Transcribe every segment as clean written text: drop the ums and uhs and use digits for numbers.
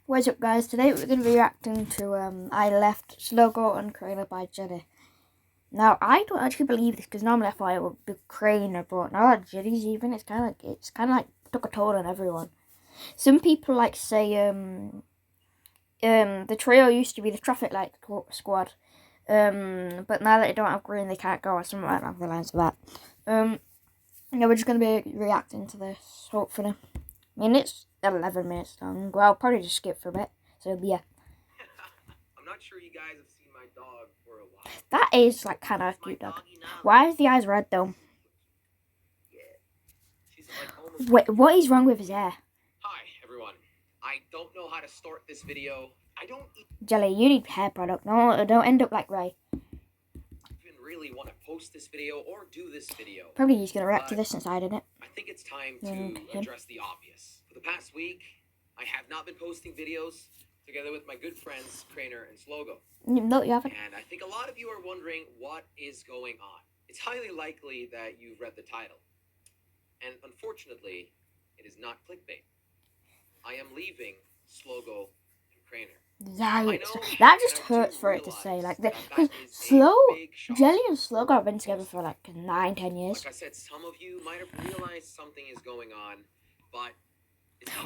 What's up, guys? Today we're going to be reacting to I Left Slogo and Crainer by Jelly. Now, I don't actually believe this because normally I thought it would be Crainer, but now that Jelly's even, it's kind of like took a toll on everyone. Some people like say the trio used to be the traffic light squad, but now that they don't have green, they can't go, or something like that, the lines of that. Yeah, we're just going to be reacting to this, hopefully. I mean, it's 11 minutes long. Well, I'll probably just skip for a bit. So, yeah. I'm not sure you guys have seen my dog for a while. That is, like, kind of a cute dog. Why is the eyes red, though? Yeah. She's like almost... Wait, what is wrong with his hair? Hi, everyone. I don't know how to start this video. I don't Jelly, you need hair product. No, don't end up like Ray. even really want to post this video or do this video. Probably he's going to react to this since I did it. I think it's time to address the obvious. For the past week, I have not been posting videos together with my good friends, Crainer and Slogo. No, you haven't. And I think a lot of you are wondering what is going on. It's highly likely that you've read the title. And unfortunately, it is not clickbait. I am leaving Slogo and Crainer. Yikes. That just hurts for it to say. Like, because Jelly and Slogo have been together for like 9-10 years. Like I said, some of you might have realized something is going on, but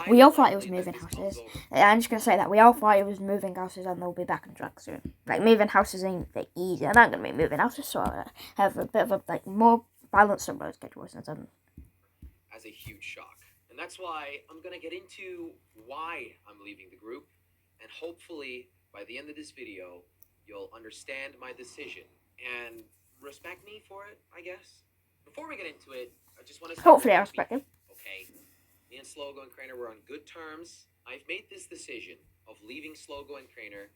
we all thought it was moving houses. I'm just gonna say that we all thought it was moving houses, and they'll be back on track soon. Like, moving houses ain't that easy. I'm not gonna be moving houses, so I have a bit of a like more balanced upload schedule since I'm. As a huge shock, and that's why I'm gonna get into why I'm leaving the group, and hopefully by the end of this video, you'll understand my decision and respect me for it, I guess. Before we get into it, I just want to say hopefully I respect him. Okay. Me and Slogo and Crainer were on good terms. I've made this decision of leaving Slogo and Crainer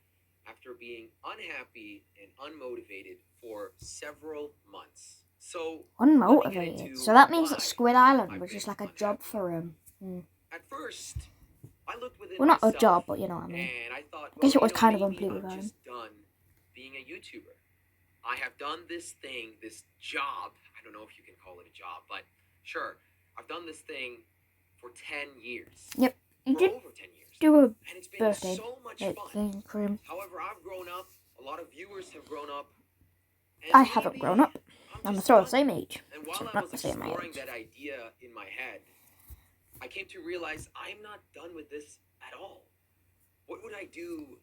after being unhappy and unmotivated for several months. So unmotivated. So that means that Squid Island was just like a job for him. At first, I looked within well, not myself, a job, but you know what I mean. And I thought, well, I guess it was kind of maybe unbelievable. I'm just done being a YouTuber. I have done this thing, this job. I don't know if you can call it a job, but sure, I've done this thing for 10 years. Yep, you did over 10 years. Do a and it's been birthday so much fun. Thing. However, I've grown up. A lot of viewers have grown up. I haven't grown up. I'm still the same age. And while so I was the same exploring age. that idea in my head, I came to realize I'm not done with this at all. What would I do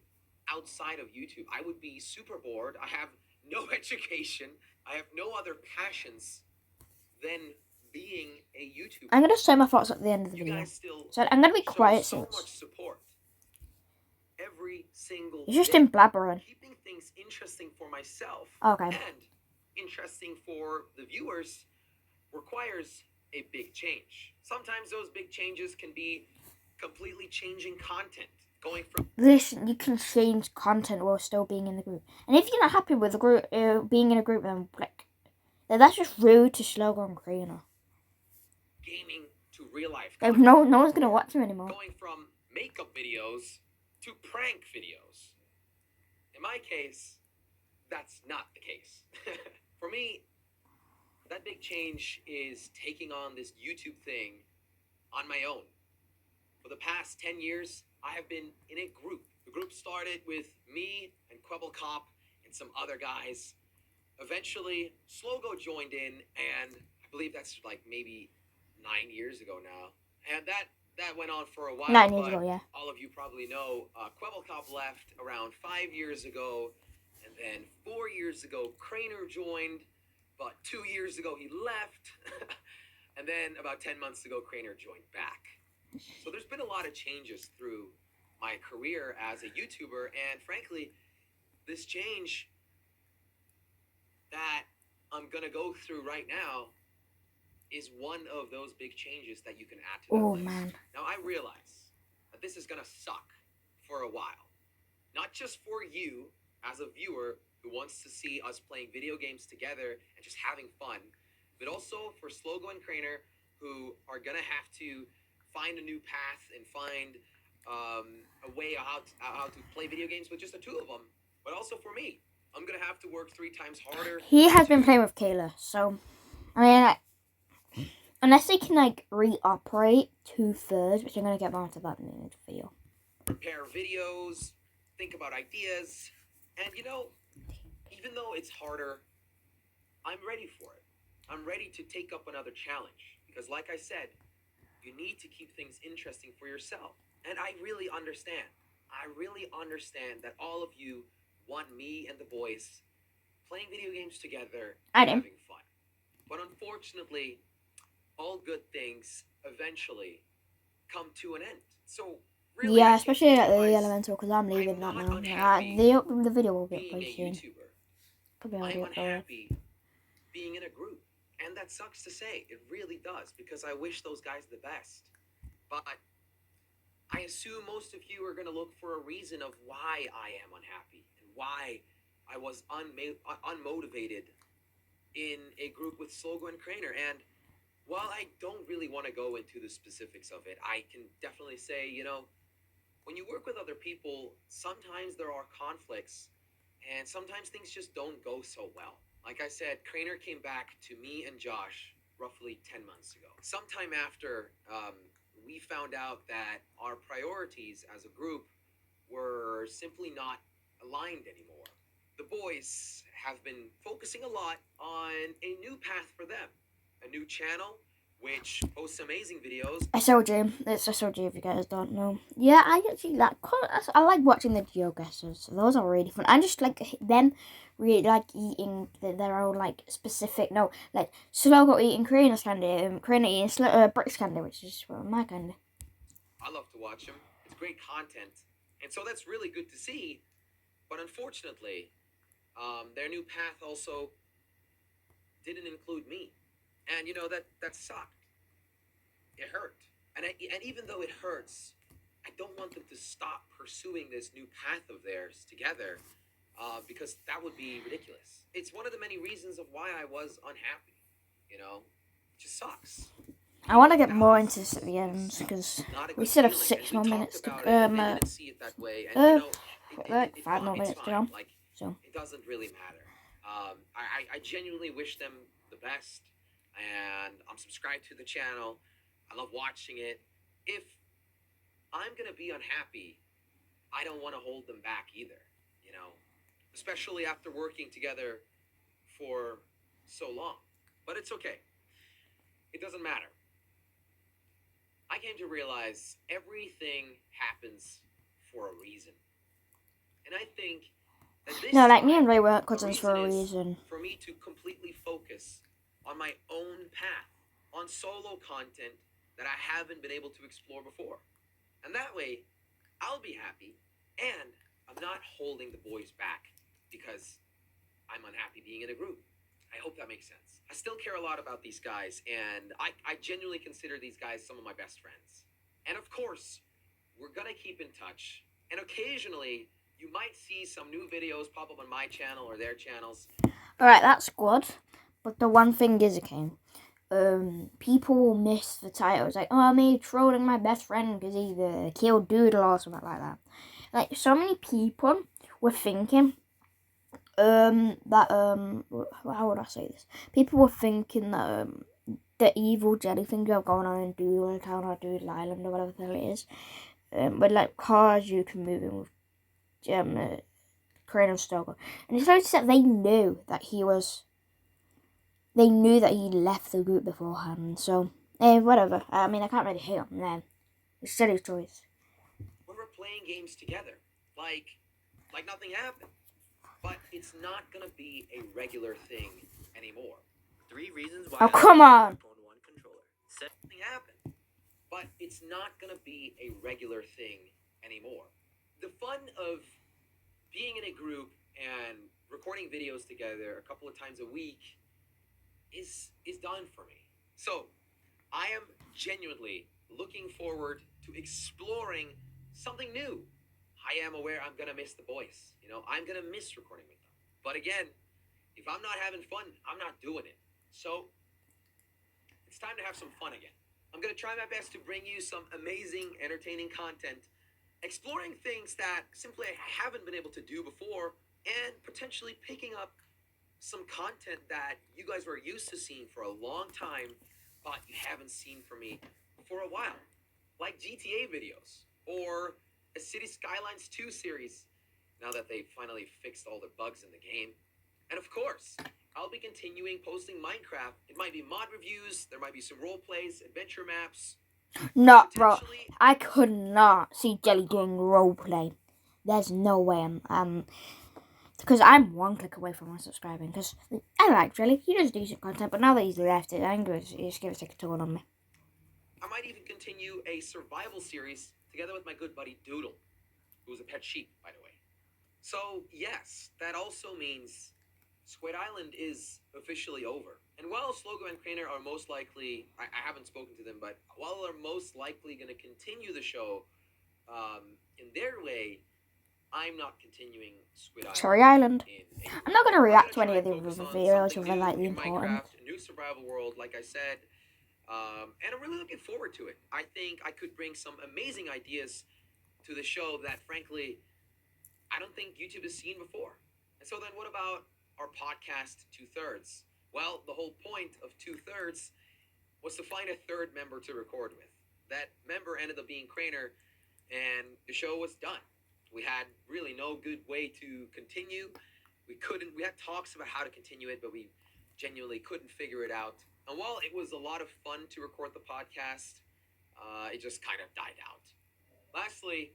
outside of YouTube? I would be super bored. I have no education. I have no other passions than being a YouTuber. I'm gonna say my thoughts at the end of the video. So I'm gonna be quiet so since much support. Every single you're just in blabbering. Keeping things interesting for myself okay. and interesting for the viewers requires a big change. Sometimes those big changes can be completely changing content. Going from listen, you can change content while still being in the group. And if you're not happy with the group, being in a group, then like, that's just rude to Slogo and Crainer. Gaming to real life. No one's gonna watch them anymore. Going from makeup videos to prank videos. In my case, that's not the case. For me, that big change is taking on this YouTube thing on my own. For the past 10 years, I have been in a group. The group started with me and Kwebbelkop and some other guys. Eventually, Slogo joined in, and I believe that's like maybe 9 years ago now. And that went on for a while. 9 years ago, yeah. All of you probably know Kwebbelkop left around 5 years ago. And then 4 years ago, Crainer joined. But 2 years ago, he left. And then about 10 months ago, Crainer joined back. So there's been a lot of changes through my career as a YouTuber. And frankly, this change that I'm going to go through right now is one of those big changes that you can add to that list. Man. Now, I realize that this is going to suck for a while. Not just for you as a viewer who wants to see us playing video games together and just having fun, but also for Slogo and Crainer, who are going to have to find a new path and find a way how to play video games with just the two of them. But also for me, I'm going to have to work 3 times harder. He has been playing with Kayla, so, I mean, unless they can, like, reoperate 2/3, which I'm going to get more into that in the video. prepare videos, think about ideas, and even though it's harder, I'm ready for it. I'm ready to take up another challenge because, like I said, you need to keep things interesting for yourself. And I really understand. I really understand that all of you want me and the boys playing video games together I and do. having fun. But unfortunately, all good things eventually come to an end. So really, I Yeah, can especially tell at you the guys, elemental, because I'm leaving I'm that not now. unhappy The video will be being a uploaded soon. YouTuber. Probably I'm already uploaded. unhappy being in a group. And that sucks to say. It really does, because I wish those guys the best. But I assume most of you are going to look for a reason of why I am unhappy and why I was unmotivated in a group with Slogo and Craner. And while I don't really want to go into the specifics of it, I can definitely say, when you work with other people, sometimes there are conflicts and sometimes things just don't go so well. Like I said, Craner came back to me and Josh roughly 10 months ago. Sometime after we found out that our priorities as a group were simply not aligned anymore. The boys have been focusing a lot on a new path for them, a new channel which posts amazing videos. SLG. It's SLG if you guys don't know. Yeah, I actually I like watching the GeoGuessrs. Those are really fun. I just like them really like eating their own like specific, no, like Slogo eating Korean candy, Korean eating British candy, which is my candy. I love to watch them. It's great content. And so that's really good to see. But unfortunately, their new path also didn't include me. And that sucked. It hurt. And even though it hurts, I don't want them to stop pursuing this new path of theirs together, because that would be ridiculous. It's one of the many reasons of why I was unhappy. It just sucks. I want to get more into this at the end because we still have 6 more minutes to didn't see it that way. And like 5 more minutes to go. Like, so it doesn't really matter. I genuinely wish them the best, and I'm subscribed to the channel. I love watching it. If I'm gonna be unhappy, I don't want to hold them back either. Especially after working together for so long. But it's okay. It doesn't matter. I came to realize everything happens for a reason. And I think that this no, like me and time, Ray weren't the cousins for a reason is reason. for me to completely focus on my own path, on solo content that I haven't been able to explore before. And that way, I'll be happy, and I'm not holding the boys back because I'm unhappy being in a group. I hope that makes sense. I still care a lot about these guys, and I genuinely consider these guys some of my best friends. And of course, we're gonna keep in touch, and occasionally you might see some new videos pop up on my channel or their channels. Alright, that's good. But the one thing is, okay, people will miss the titles. Like, oh, me trolling my best friend because he killed Doodle or something like that. Like, so many people were thinking, that, how would I say this? People were thinking that, the evil jellyfinger going on in Doodle Town or Doodle Island or whatever the hell it is, with, like, cars you can move in with, Crane Stoker. And it's noticed that they knew that he left the group beforehand, so, whatever. I mean, I can't really hate on them. It's still his choice. When we're playing games together, like nothing happened. But it's not gonna be a regular thing anymore. 3 reasons why. Oh, come on! On one controller. Something happened. But it's not gonna be a regular thing anymore. The fun of being in a group and recording videos together a couple of times a week is done for me. So I am genuinely looking forward to exploring something new. I am aware I'm gonna miss the boys. I'm gonna miss recording with them. But again, if I'm not having fun, I'm not doing it. So it's time to have some fun again. I'm gonna try my best to bring you some amazing, entertaining content, exploring things that simply I haven't been able to do before, and potentially picking up some content that you guys were used to seeing for a long time, but you haven't seen from me for a while, like GTA videos or City Skylines 2 series, now that they finally fixed all the bugs in the game. And of course, I'll be continuing posting Minecraft. It might be mod reviews, there might be some role plays, adventure maps. No, bro. I could not see Jelly doing roleplay. There's no way because I'm one click away from unsubscribing. Because I like Jelly. He does decent content, but now that he's left it, I'm going to just give it a toll on me. I might even continue a survival series together with my good buddy Doodle, who's a pet sheep, by the way. So, yes, that also means Squid Island is officially over. And while Slogo and Craner are most likely, I haven't spoken to them, but while they're most likely going to continue the show in their way, I'm not continuing Squid Island. Sorry, Island. I'm not going to react to any of the other videos if they're lightly important. Minecraft, a new survival world, like I said. And I'm really looking forward to it. I think I could bring some amazing ideas to the show that, frankly, I don't think YouTube has seen before. And so then what about our podcast 2/3? Well, the whole point of 2/3 was to find a third member to record with. That member ended up being Craner, and the show was done. We had really no good way to continue. We had talks about how to continue it, but we genuinely couldn't figure it out. And while it was a lot of fun to record the podcast, it just kind of died out. Lastly,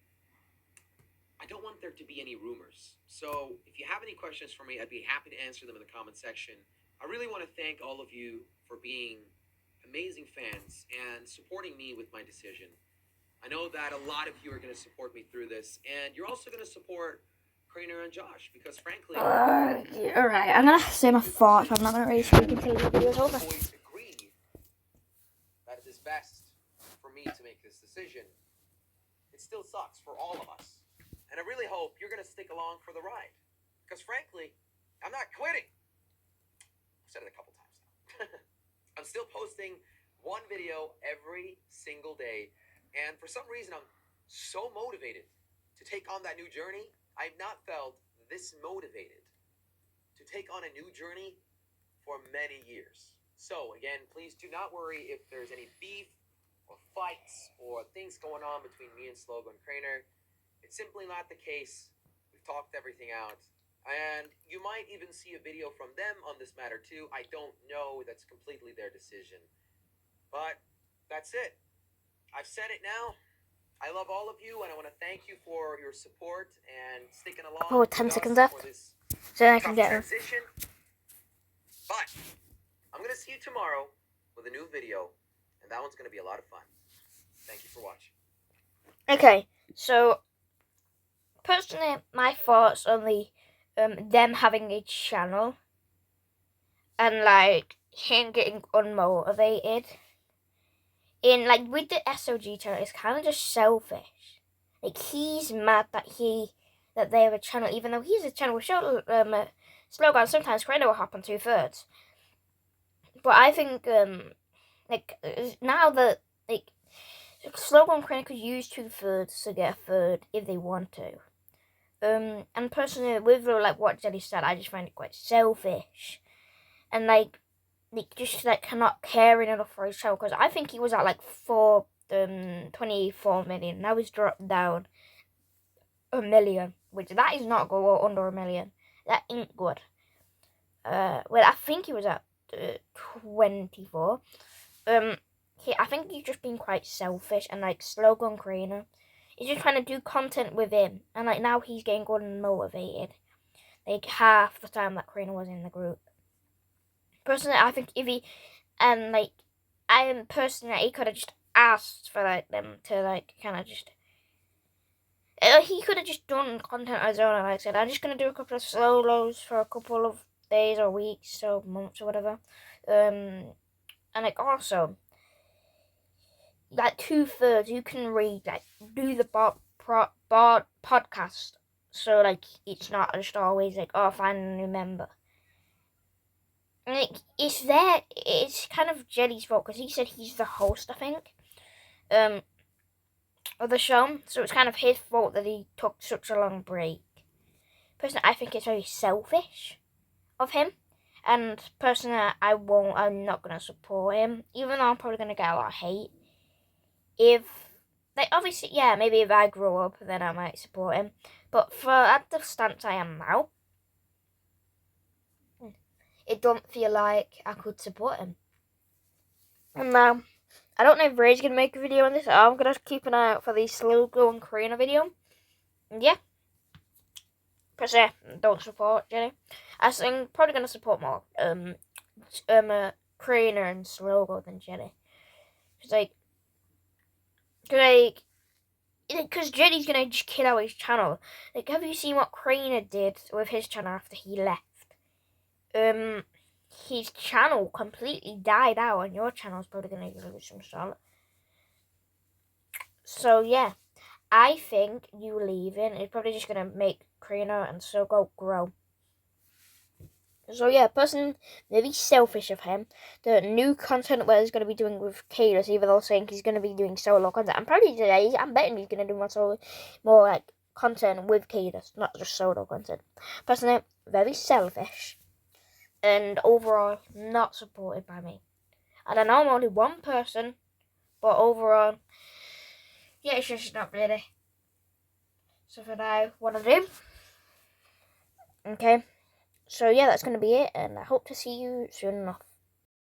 I don't want there to be any rumors. So if you have any questions for me, I'd be happy to answer them in the comment section. I really want to thank all of you for being amazing fans and supporting me with my decision. I know that a lot of you are going to support me through this, and you're also going to support Craner and Josh, because frankly... Alright, I'm going to say my thoughts. I'm not going to really speak until the video's over. Boys agree that it is best for me to make this decision. It still sucks for all of us. And I really hope you're going to stick along for the ride. Because frankly, I'm not quitting. I've said it a couple times now. I'm still posting one video every single day. And for some reason, I'm so motivated to take on that new journey. I've not felt this motivated to take on a new journey for many years. So again, please do not worry if there's any beef or fights or things going on between me and Slogo and Craner. It's simply not the case. We've talked everything out. And you might even see a video from them on this matter too. I don't know. That's completely their decision. But that's it. I've said it now. I love all of you, and I want to thank you for your support and sticking along. Oh, 10 seconds left. So I can get her. But I'm going to see you tomorrow with a new video, and that one's going to be a lot of fun. Thank you for watching. Okay, so personally, my thoughts on the them having a channel and like him getting unmotivated. In like with the SOG channel, it's kind of just selfish. Like he's mad that they have a channel, even though he's a channel with slogan. Sometimes Craner will hop on 2/3. But I think like now that like slogan Craner could use 2/3 to get a third if they want to. And personally, with like what Jelly said, I just find it quite selfish, and like just like cannot caring enough for his channel, because I think he was at like 24 million. Now he's dropped down 1 million, which that is not go under 1 million. That ain't good. Well, I think he was at 24. I think he's just been quite selfish, and like Slogan Craner, he's just trying to do content with him, and like now he's getting good and motivated. Like half the time that Craner was in the group. Personally, I think if he, and like, he could have just asked for like them to like kind of just, he could have just done content on his own, and like said, I'm just gonna do a couple of solos for a couple of days or weeks or months or whatever, and like also, like 2/3 you can read, like do the podcast, so like it's not just always like, oh, find a new member. Like, it's kind of Jelly's fault, because he said he's the host, I think, of the show, so it's kind of his fault that he took such a long break. Personally, I think it's very selfish of him, and personally, I'm not going to support him, even though I'm probably going to get a lot of hate. If like, obviously, yeah, maybe if I grow up, then I might support him. But for at the stance I am now, it don't feel like I could support him. And now, I don't know if Ray's going to make a video on this. I'm going to keep an eye out for the Slowgo and Karina video. And yeah. But yeah, don't support Jenny. I think probably going to support more Karina and Slowgo than Jenny. Because Jenny's going to just kill out his channel. Like, have you seen what Karina did with his channel after he left? His channel completely died out, and your channel's probably going to lose some salt. So yeah, I think you leaving is probably just going to make Karina and Slowgo grow. So yeah, person maybe selfish of him. The new content where he's going to be doing with Cadus, even though saying he's going to be doing solo content. I'm betting he's going to do more like content with Cadus, not just solo content. Personally, very selfish. And overall, not supported by me. And I know I'm only one person, but overall, yeah, it's just not really something I want to do. Okay, so yeah, that's going to be it, and I hope to see you soon enough.